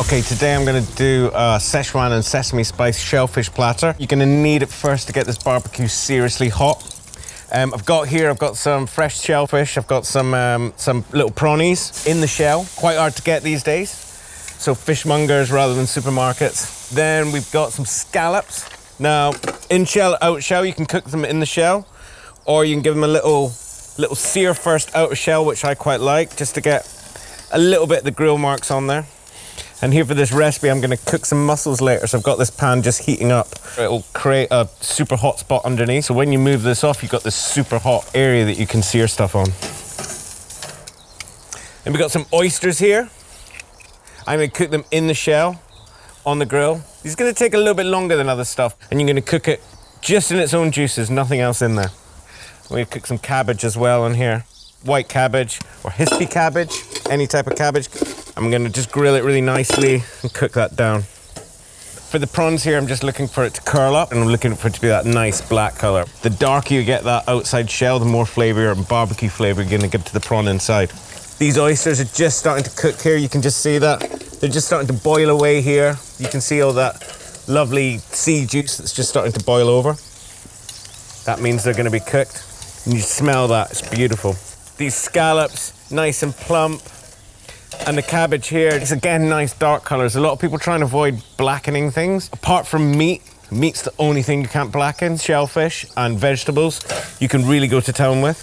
Okay, today I'm gonna do a Sichuan and sesame spice shellfish platter. You're gonna need it first to get this barbecue seriously hot. I've got some fresh shellfish. I've got some little prawnies in the shell. Quite hard to get these days. So fishmongers rather than supermarkets. Then we've got some scallops. Now, in shell, out shell, you can cook them in the shell, or you can give them a little sear first out of shell, which I quite like, just to get a little bit of the grill marks on there. And here for this recipe, I'm gonna cook some mussels later. So I've got this pan just heating up. It'll create a super hot spot underneath. So when you move this off, you've got this super hot area that you can sear stuff on. And we've got some oysters here. I'm gonna cook them in the shell on the grill. It's gonna take a little bit longer than other stuff. And you're gonna cook it just in its own juices, nothing else in there. We're gonna cook some cabbage as well in here. White cabbage or hispy cabbage, any type of cabbage. I'm gonna just grill it really nicely and cook that down. For the prawns here, I'm just looking for it to curl up, and I'm looking for it to be that nice black color. The darker you get that outside shell, the more flavor and barbecue flavor you're gonna give to the prawn inside. These oysters are just starting to cook here. You can just see that. They're just starting to boil away here. You can see all that lovely sea juice that's just starting to boil over. That means they're gonna be cooked. And you smell that, it's beautiful. These scallops, nice and plump. And the cabbage here, it's again nice dark colors. A lot of people try and avoid blackening things. Apart from meat, meat's the only thing you can't blacken. Shellfish and vegetables, you can really go to town with.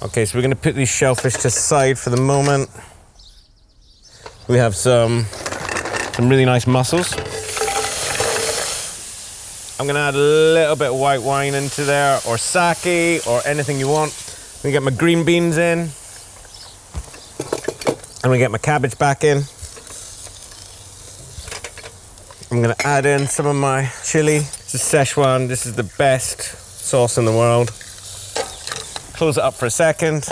Okay, so we're gonna put these shellfish to the side for the moment. We have some really nice mussels. I'm gonna add a little bit of white wine into there, or sake, or anything you want. I'm gonna get my green beans in. I'm gonna get my cabbage back in. I'm gonna add in some of my chili. This is Sichuan. This is the best sauce in the world. Close it up for a second.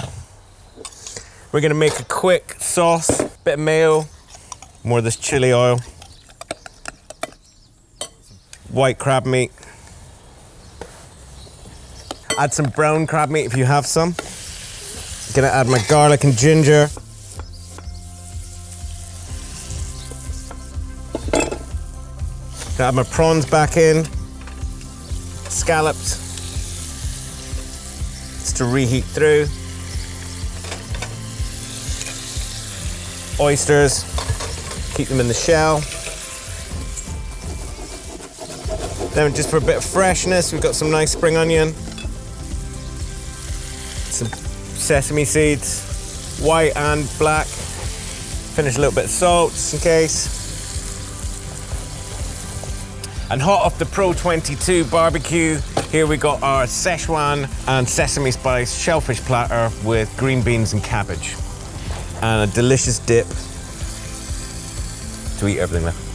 We're gonna make a quick sauce. Bit of mayo, more of this chili oil. White crab meat. Add some brown crab meat if you have some. Gonna add my garlic and ginger. Gonna add my prawns back in. Scallops. Just to reheat through. Oysters. Keep them in the shell. Then just for a bit of freshness, we've got some nice spring onion. Some sesame seeds, white and black. Finish a little bit of salt, just in case. And hot off the Pro 22 barbecue, here we got our Sichuan and sesame spice shellfish platter with green beans and cabbage. And a delicious dip to eat everything with.